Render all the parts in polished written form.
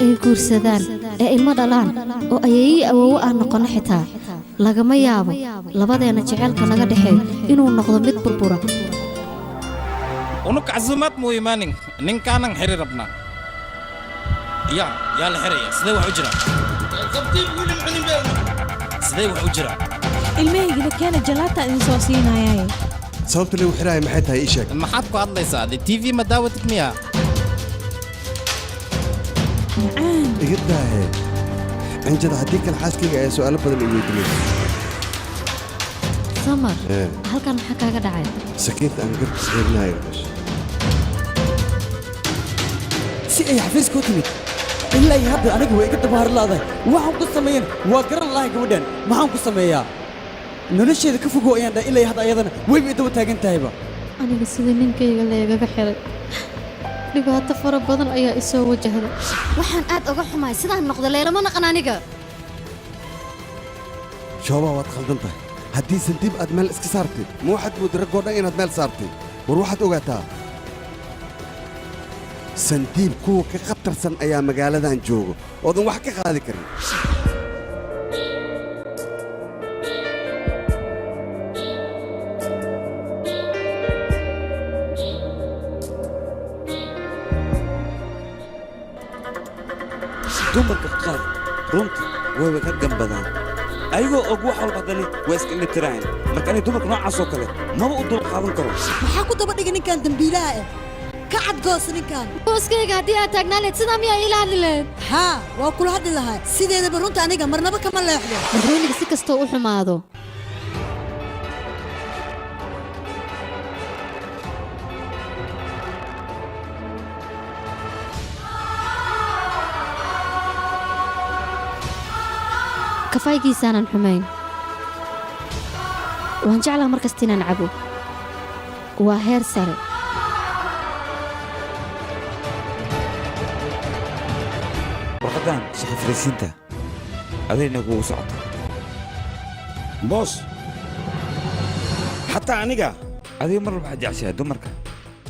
ay guursadaan ee ilmo dhalaan oo ayay awoow aan noqon xitaa lagama yaabo labadeena jaceelka naga dhaxay inuu noqdo mid burbura ونك عزومات مو إيمانين نين كان نحري ربنا يا الحرية سدي وحجرة زبطي بقول العلم سدي وحجرة الماهي إذا كانت جلاتة إنسوسينا ياي صوت اللي وحراي محيتها إيشك ما حدكو الله يساعد التي في ما داوتك مياه إقدها هي أنجد هديك الحاسكي سؤال بدل إيميتني سمر هل كان حكا قدعي سكيت أن قلت صغيرنا يرمش si ay xafiiska u timid ilaa hadda anigu way iga dabaar laaday waxaan ku sameeyay waa garan lahay gabadhan maxaan ku sameeyaa nolosheeda ka fogow ayaan dhaa ilaa hadda ayadana way bay daba taagan tahayba aniga sida ninkayga leegaga xiray dhibaato fara badan ayaa i soo wajahday waxaan aad uga xumaay sidaan noqdo leelama naqan aniga شوبا waad khaldan tahay haddii sandiib aad meel iska saartid ma waxaad moodda raggoo dhan inaad meel saartid war waxaad ogaataa sandiib kuwa ka khatarsan ayaa magaaladan joogo oodan wax ka qaadi karin dumarka qaar runta wayba ka gambadaan ayagoo og wax walba haddana waa iska litiraan marka aniga dumarka noocaas oo kale maba u dul qaadan karo maxaa ku daba dhigay ninkan dambiilaha ah ka cadgoos ninkan booskayga haddii aad taagnaan lahayd sidaa miyaa ila hadli lahayd haa waa kula hadli lahaa sideedaba runta aniga marnaba kama leexdo marrooniga si kastoo u xumaado kafaygiisaanan xumayn waan jeclaa markasta inaan cabo waa heer sare warqadan shaqa fariisiinta adayna kugu socota boos xataa aniga adiga mar walba waxaad jeceshahay dumarka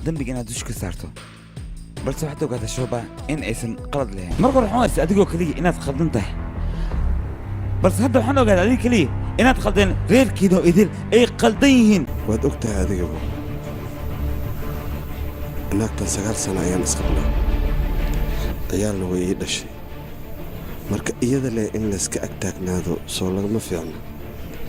dembiga inaad dusha ka saarto balse waxaad ogaataa shooba in aysan qalad lahayn marka hore waxaan arsa adigoo keliya inaad khaldan tahay balse hadda waxaan ogaadaa adiga keliya inaad khaldeen reerkiinoo idil ay qaldan yihiin waad og tahay adigaba naagtan 9 sano ayaan isqabnaa ciyaalna way ii dhashay marka iyada leh in layska ag taagnaado soo lagama fiicno